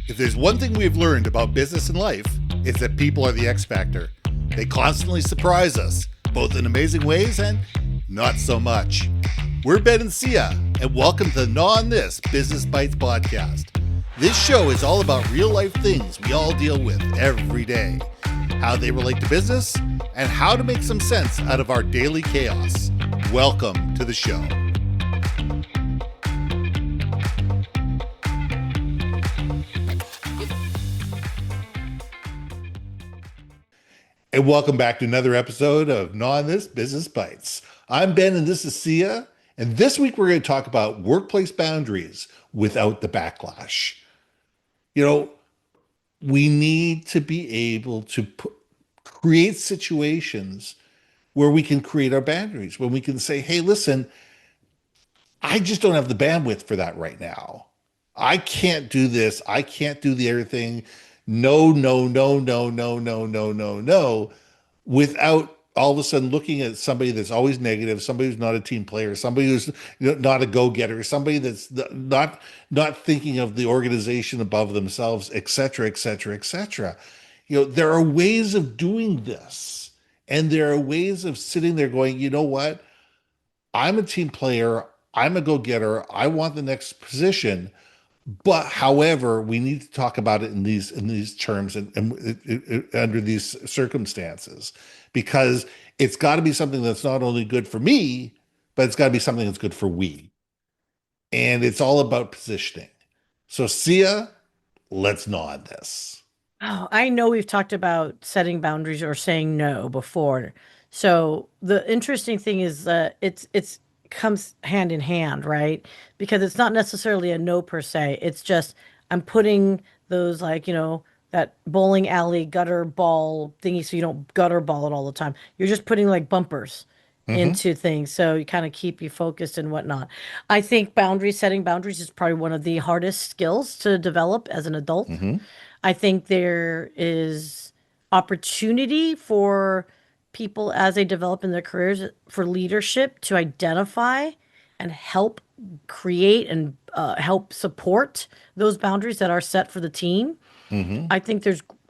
If there's one thing we've learned about business and life, it's that people are the X factor. They constantly surprise us, both in amazing ways and not so much. We're Ben and Syya, and welcome to the Gnaw on This Business Bytes podcast. This show is all about real life things we all deal with every day, how they relate to business, and how to make some sense out of our daily chaos. Welcome to the show. And welcome back to another episode of Gnaw on This Business Bytes. I'm Ben and this is Syya. And this week we're going to talk about workplace boundaries without the backlash. You know, we need to be able to create situations where we can create our boundaries, when we can say, hey, listen, I just don't have the bandwidth for that right now. I can't do this. I can't do the other thing. No, without all of a sudden looking at somebody that's always negative, somebody who's not a team player, somebody who's not a go-getter, somebody that's not thinking of the organization above themselves, et cetera, et cetera, et cetera. You know, there are ways of doing this, and there are ways of sitting there going, you know what? I'm a team player. I'm a go-getter. I want the next position. But however, we need to talk about it in these terms and under these circumstances, because it's got to be something that's not only good for me, but it's got to be something that's good for we. And it's all about positioning. So Syya, let's gnaw on this. Oh, I know we've talked about setting boundaries or saying no before. So the interesting thing is that it's comes hand in hand, right? Because it's not necessarily a no per se. It's just I'm putting those that bowling alley gutter ball thingy so you don't gutter ball it all the time. You're just putting like bumpers Mm-hmm. into things so you kind of keep you focused and whatnot. I think setting boundaries is probably one of the hardest skills to develop as an adult. Mm-hmm. I think there is opportunity for people as they develop in their careers for leadership to identify and help create and help support those boundaries that are set for the team. Mm-hmm.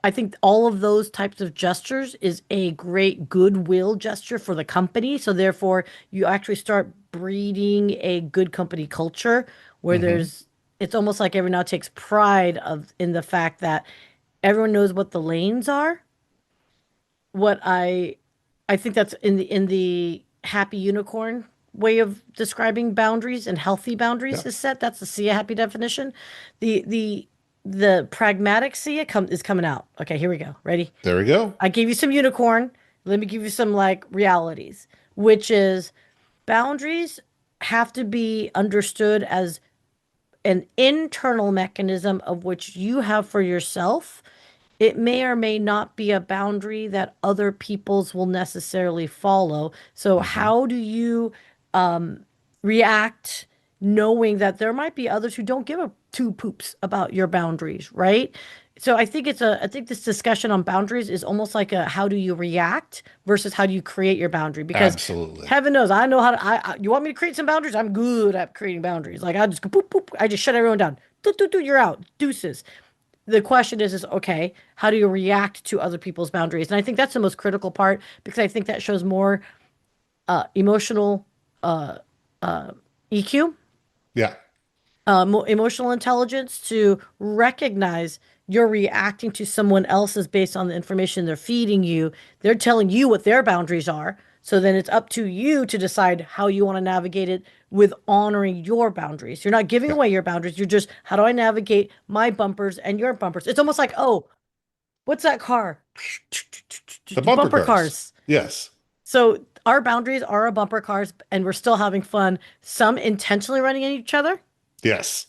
I think all of those types of gestures is a great goodwill gesture for the company. So therefore, you actually start breeding a good company culture where Mm-hmm. it's almost like everyone now takes pride in the fact that everyone knows what the lanes are. What I think that's in the happy unicorn way of describing boundaries and healthy boundaries Yeah. is set. That's the Syya happy definition. The pragmatic Syya is coming out. Okay, here we go. Ready? There we go. I gave you some unicorn. Let me give you some like realities, which is boundaries have to be understood as an internal mechanism of which you have for yourself. It may or may not be a boundary that other people's will necessarily follow. So, Mm-hmm. how do you react knowing that there might be others who don't give a two poops about your boundaries, right? So I think this discussion on boundaries is almost like a how do you react versus how do you create your boundary? Because Absolutely. heaven knows I know how to. You want me to create some boundaries? I'm good at creating boundaries. Like I just go poop poop. I just shut everyone down. Do do do. You're out. Deuces. The question is okay, how do you react to other people's boundaries? And I think that's the most critical part because I think that shows more emotional EQ, Yeah. emotional intelligence to recognize you're reacting to someone else's based on the information they're feeding you. They're telling you what their boundaries are. So then it's up to you to decide how you want to navigate it with honoring your boundaries. You're not giving Yeah. away your boundaries. You're just, how do I navigate my bumpers and your bumpers? It's almost like, oh, what's that car? The bumper Bumper cars. cars. Yes. So our boundaries are our bumper cars, and we're still having fun. Some intentionally running at each other, Yes.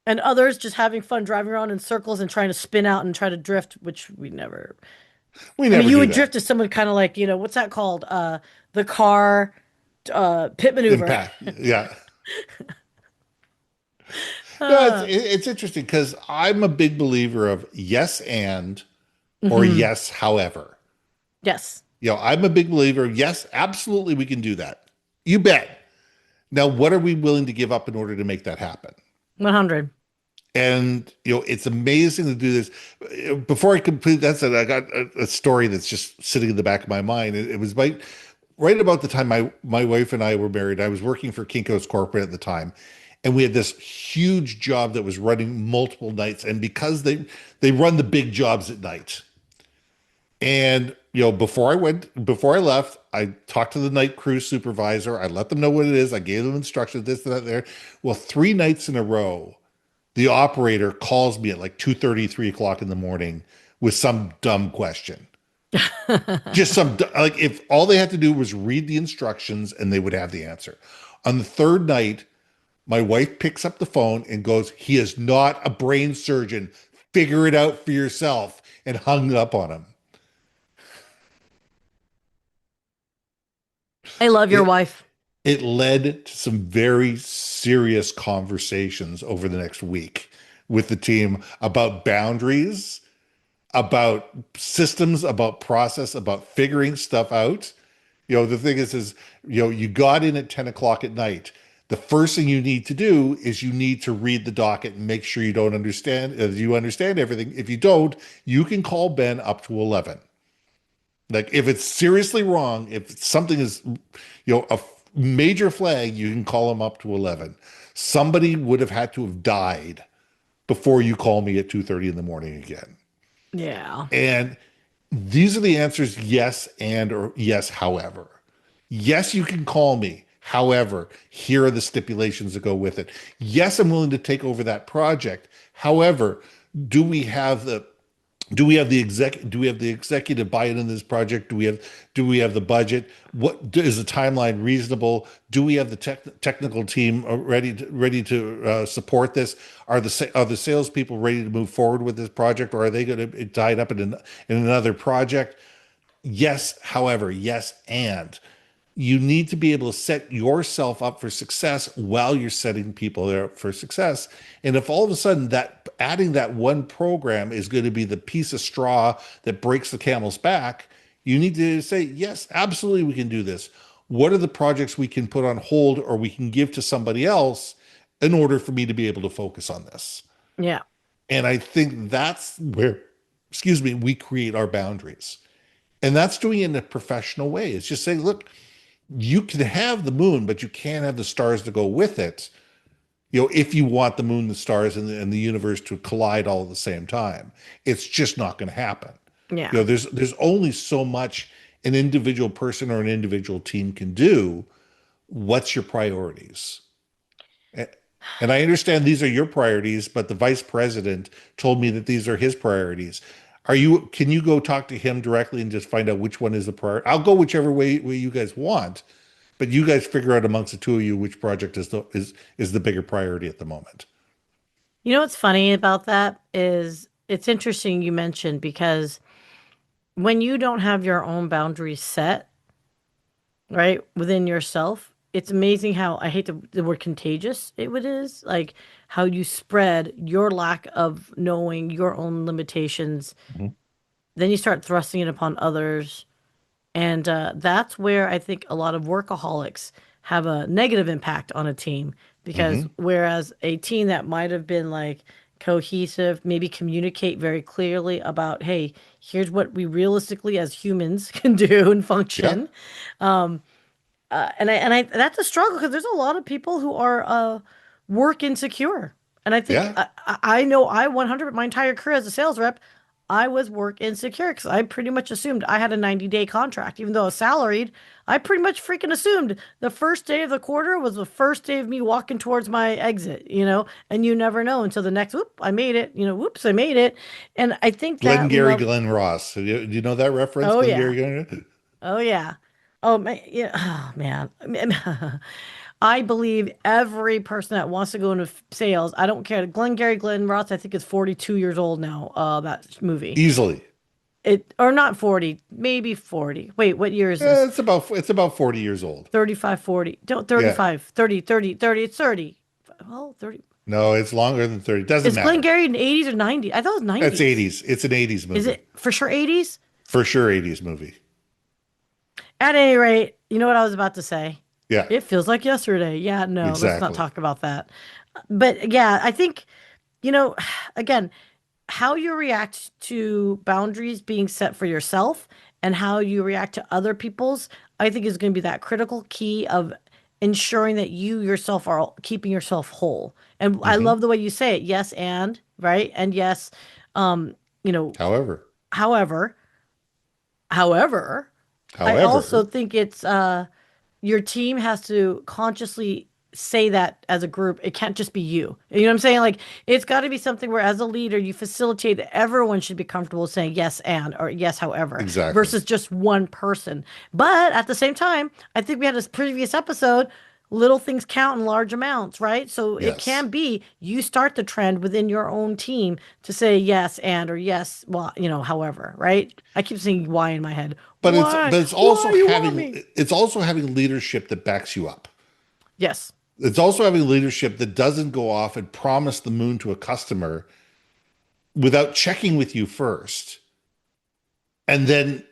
and others just having fun driving around in circles and trying to spin out and try to drift, which we never. We I mean, never you do would that. drift as someone kind of like, what's that called? The car pit maneuver. Impact. Yeah. No, uh, it's interesting because I'm a big believer of yes and or mhm. yes, however. Yes. You know, I'm a big believer of yes, absolutely we can do that. You bet. Now, what are we willing to give up in order to make that happen? 100. And it's amazing to do this. Before I complete that, said I got a story that's just sitting in the back of my mind. It was right about the time my wife and I were married. I was working for Kinkos corporate at the time, and we had this huge job that was running multiple nights. And because they run the big jobs at night, and before I left, I talked to the night crew supervisor. I let them know what it is. I gave them instructions, this, that, there. Well, 3 nights in a row, the operator calls me at like 2:30, 3 o'clock in the morning with some dumb question. Just like if all they had to do was read the instructions and they would have the answer. On the third night, my wife picks up the phone and goes, "He is not a brain surgeon. Figure it out for yourself," and hung up on him. I love your It wife. it led to some very serious conversations over the next week with the team about boundaries, about systems, about process, about figuring stuff out. The thing is, you got in at 10 o'clock at night. The first thing you need to do is you need to read the docket and make sure you understand everything. If you don't, you can call Ben up to 11. Like if it's seriously wrong, if something is, a major flag, you can call him up to 11. Somebody would have had to have died before you call me at 2:30 in the morning again. Yeah. And these are the answers: yes, and or yes, however. Yes, you can call me. However, here are the stipulations that go with it. Yes, I'm willing to take over that project. However, do we have the do we have the executive buy-in in this project? Do we have the budget? What is the timeline reasonable? Do we have the technical team ready to support this? Are the salespeople ready to move forward with this project, or are they going to be tied up in another project? Yes, however, yes, and you need to be able to set yourself up for success while you're setting people there up for success. And if all of a sudden that adding that one program is going to be the piece of straw that breaks the camel's back, you need to say, yes, absolutely, we can do this. What are the projects we can put on hold or we can give to somebody else in order for me to be able to focus on this? Yeah. And I think that's where, excuse me, we create our boundaries. And that's doing it in a professional way. It's just saying, look, you can have the moon, but you can't have the stars to go with it. If you want the moon, the stars, and the universe to collide all at the same time, it's just not going to happen. Yeah. There's only so much an individual person or an individual team can do. What's your priorities? And I understand these are your priorities, but the vice president told me that these are his priorities. Can you go talk to him directly and just find out which one is the priority? I'll go whichever way you guys want, but you guys figure out amongst the two of you which project is the bigger priority at the moment. You know what's funny about that is it's interesting you mentioned because when you don't have your own boundaries set, right, within yourself, it's amazing how I hate the word contagious it is, like how you spread your lack of knowing your own limitations, Mhm. then you start thrusting it upon others. And that's where I think a lot of workaholics have a negative impact on a team because Hmm. whereas a team that might have been like cohesive, maybe communicate very clearly about, hey, here's what we realistically as humans can do and Yeah, function. And I that's a struggle because there's a lot of people who are work insecure. And I think yeah. I know I 100 my entire career as a sales rep, I was work insecure because I pretty much assumed I had a 90-day contract, even though I was salaried. I pretty much freaking assumed the first day of the quarter was the first day of me walking towards my exit. And you never know until the next, whoop, I made it, whoops, I made it. And I think that Glengarry love, Glen Ross. Do you know that reference? oh yeah, Glengarry Glen. oh yeah. Oh man, yeah, oh man. I believe every person that wants to go into sales, I don't care. Glenn Ross, I think is 42 years old now. That movie. Easily. It or not 40, maybe 40. Wait, what year is this? It's about 40 years old. 35, 40. Don't Yeah. 35, 30, 30, 30. It's 30. Well, 30. No, it's longer than 30. Doesn't Is matter. Glengarry in 80s or 90s? I thought it was It's 90s. 80s. It's an 80s Is movie. it for sure 80s? For sure 80s movie. At any rate, you know what I was about to say? Yeah, It feels like yesterday. Yeah, no, let's not exactly. talk about that. But yeah, I think you know, again, how you react to boundaries being set for yourself and how you react to other people's, I think is going to be that critical key of ensuring that you yourself are keeping yourself whole. And I Hmm. love the way you say it. Yes, and right. And yes, um, you know, However, however, however, I also however, think it's your team has to consciously say that as a group. It can't just be you. You know what I'm saying? Like it's got to be something where as a leader you facilitate that everyone should be comfortable saying yes and or yes however exactly. versus just one person. But at the same time, I think we had this previous episode, little things count in large amounts, right? So it Yes. can be you start the trend within your own team to say yes and or yes, well, however, right? I keep saying why in my head. But Why? it's also Why you want having me? leadership that backs you up. Yes. It's also having leadership that doesn't go off and promise the moon to a customer without checking with you first, and then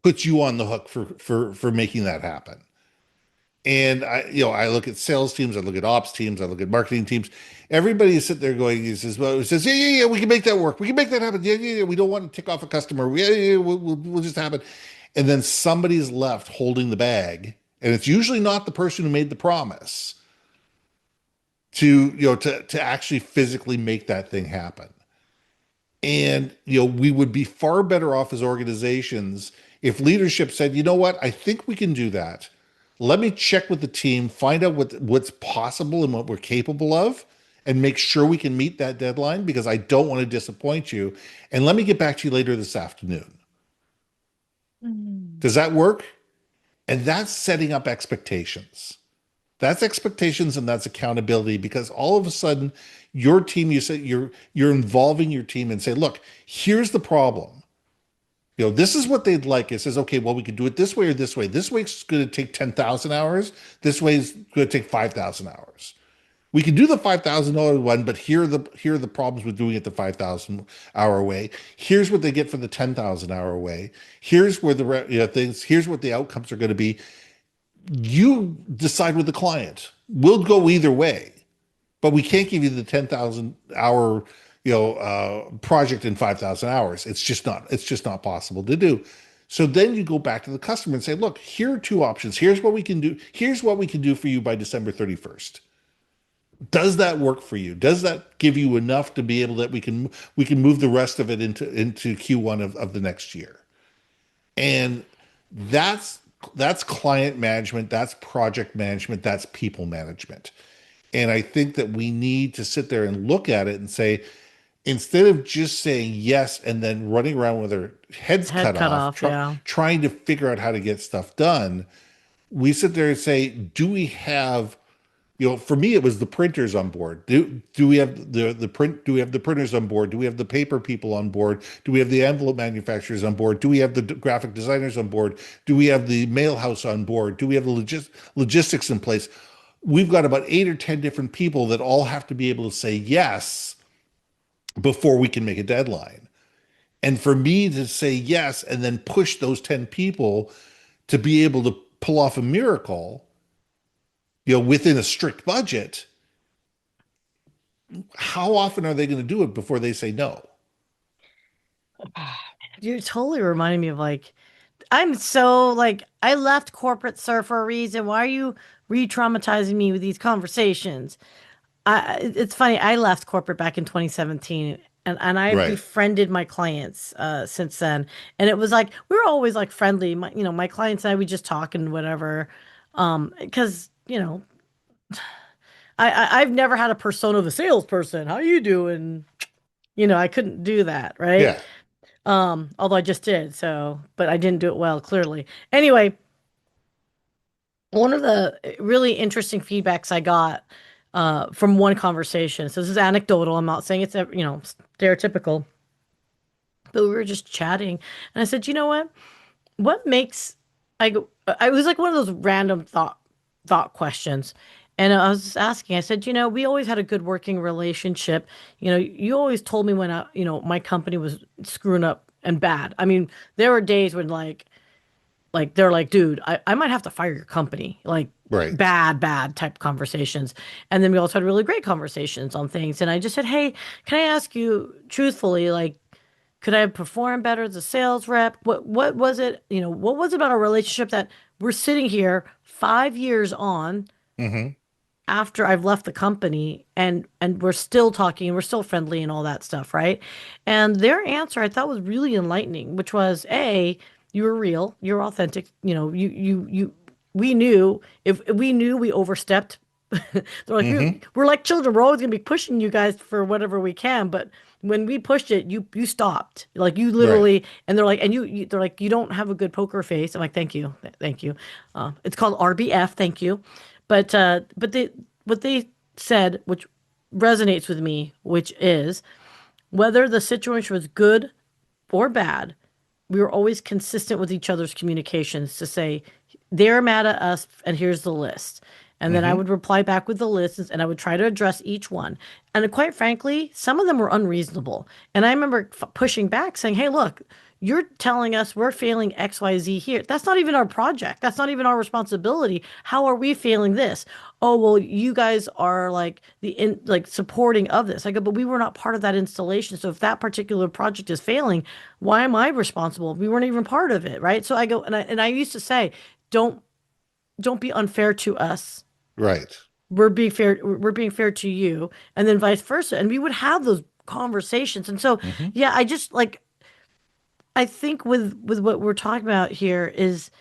puts you on the hook for making that happen. And I look at sales teams, I look at ops teams, I look at marketing teams. Everybody is sitting there going, he says, yeah, yeah, yeah, we can make that work. We can make that happen. Yeah, yeah, yeah. We don't want to tick off a customer. Yeah, yeah, yeah, we'll just happen. And then somebody's left holding the bag, and it's usually not the person who made the promise to actually physically make that thing happen. And we would be far better off as organizations if leadership said, you know what, I think we can do that. Let me check with the team, find out what's possible and what we're capable of, and make sure we can meet that deadline because I don't want to disappoint you. And let me get back to you later this afternoon. Mm. Does that work? And that's setting up expectations. That's expectations and that's accountability because all of a sudden your team, you say you're involving your team and say, look, here's the problem. This is what they'd like. It says, okay, well, we could do it this way or this way. This way's going to take 10,000 hours. This way's going to take 5,000 hours. We can do the $5,000 one, but here are the problems with doing it the 5,000 hour way. Here's what they get for the 10,000 hour way. Here's where things. Here's what the outcomes are going to be. You decide with the client. We'll go either way, but we can't give you the 10,000 hour project in 5,000 hours. It's just not possible to do. So then you go back to the customer and say, look, here are two options. Here's what we can do. Here's what we can do for you by December 31st. Does that work for you? Does that give you enough to be able that we can move the rest of it into Q1 of the next year? And that's that's client management, that's project management, that's people management. And I think that we need to sit there and look at it and say, instead of just saying yes and then running around with our heads Head cut cut off, off, yeah. trying to figure out how to get stuff done, we sit there and say, do we have, for me, it was the printers on board. Do we have the print? Do we have the printers on board? Do we have the paper people on board? Do we have the envelope manufacturers on board? Do we have the graphic designers on board? Do we have the mail house on board? Do we have the logistics in place? We've got about 8 or 10 different people that all have to be able to say yes before we can make a deadline. And for me to say yes and then push those 10 people to be able to pull off a miracle, within a strict budget, how often are they going to do it before they say no? You're totally reminding me of like, I'm so like, I left corporate, sir, for a reason. Why are you re-traumatizing me with these conversations? It's funny. I left corporate back in 2017, and I've Right. befriended my clients since then. And it was like we were always like friendly. My clients and I, we just talk and whatever. Because I've never had a persona of a salesperson. How you doing? I couldn't do that, right? Yeah. Although I just did, so but I didn't do it well, clearly. Anyway, one of the really interesting feedbacks I got from one conversation. So this is anecdotal. I'm not saying it's stereotypical, but we were just chatting, and I said, you know what? What makes I go? I was like one of those random thought questions. And I was just asking, I said, we always had a good working relationship. You always told me when my company was screwing up and bad. I mean, there were days when like they're like, dude, I might have to fire your company. Like Right. bad type conversations. And then we also had really great conversations on things. And I just said, hey, can I ask you truthfully, like, could I have performed better as a sales rep? What was it? What was it about our relationship that we're sitting here 5 years on Hmm. after I've left the company and we're still talking and we're still friendly and all that stuff, right? And their answer I thought was really enlightening, which was, A, you were real, you're authentic, you we knew if we knew we overstepped. They're like, Hmm. we're like children, we're always gonna be pushing you guys for whatever we can, but when we pushed it, you stopped. Like you Right. literally, and they're like, and they're like, you don't have a good poker face. I'm like, thank you, thank you. It's called RBF, thank you. But they what they said, which resonates with me, which is whether the situation was good or bad, we were always consistent with each other's communications to say, they're mad at us, and here's the list. And then I Hmm. would reply back with the lists, and I would try to address each one. And quite frankly, some of them were unreasonable. And I remember pushing back saying, hey, look, you're telling us we're failing XYZ here. That's not even our project. That's not even our responsibility. How are we failing this? Oh, well, you guys are like like supporting of this. I go, but we were not part of that installation. So if that particular project is failing, why am I responsible? We weren't even part of it, right? So I go, and I used to say, don't don't be unfair to us. Right. We're being fair to you, and then vice versa. And we would have those conversations. And so, Hmm. yeah, I just like I think with what we're talking about here is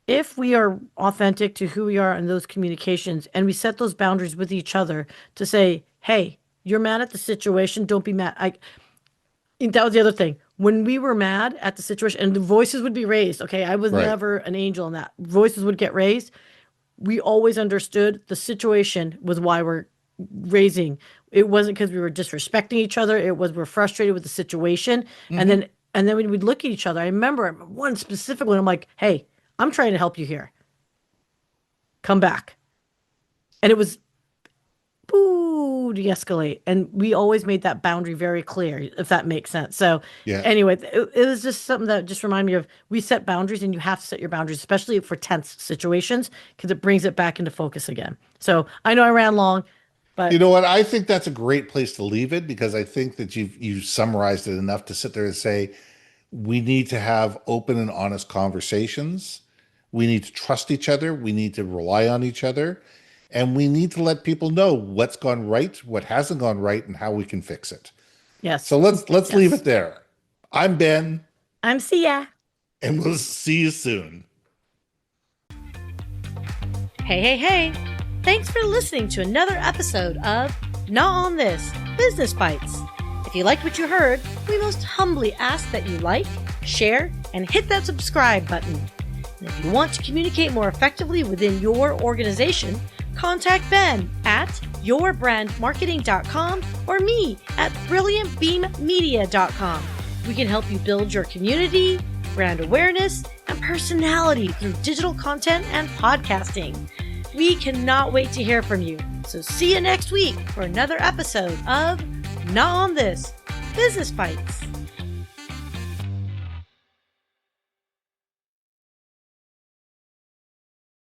if we are authentic to who we are in those communications and we set those boundaries with each other to say, hey, you're mad at the situation, don't be mad. That was the other thing. When we were mad at the situation and the voices would be raised, okay, I was Right. never an angel in that. Voices would get raised. We always understood the situation was why we're raising. It wasn't because we were disrespecting each other. It was we're frustrated with the situation. And Hmm. then when we'd look at each other, I remember one specific one. I'm like, hey, I'm trying to help you here. Come back. And it was boo, de-escalate. And we always made that boundary very clear, if that makes sense. So Yeah. anyway, it was just something that just reminded me of we set boundaries and you have to set your boundaries, especially for tense situations, because it brings it back into focus again. So I know I ran long, You but know what? I think that's a great place to leave it because I think that you've summarized it enough to sit there and say we need to have open and honest conversations. We need to trust each other. We need to rely on each other. And we need to let people know what's gone right, what hasn't gone right, and how we can fix it. So yes, let's leave it yes. there. I'm Ben, I'm Syya. and we'll see you soon. Hey, hey, hey. Thanks for listening to another episode of Gnaw on This Business Bytes. If you liked what you heard, we most humbly ask that you like, share, and hit that subscribe button. And if you want to communicate more effectively within your organization, contact Ben at yourbrandmarketing.com or me at brilliantbeammedia.com. We can help you build your community, brand awareness, and personality through digital content and podcasting. We cannot wait to hear from you. So see you next week for another episode of Gnaw on This Business Bytes.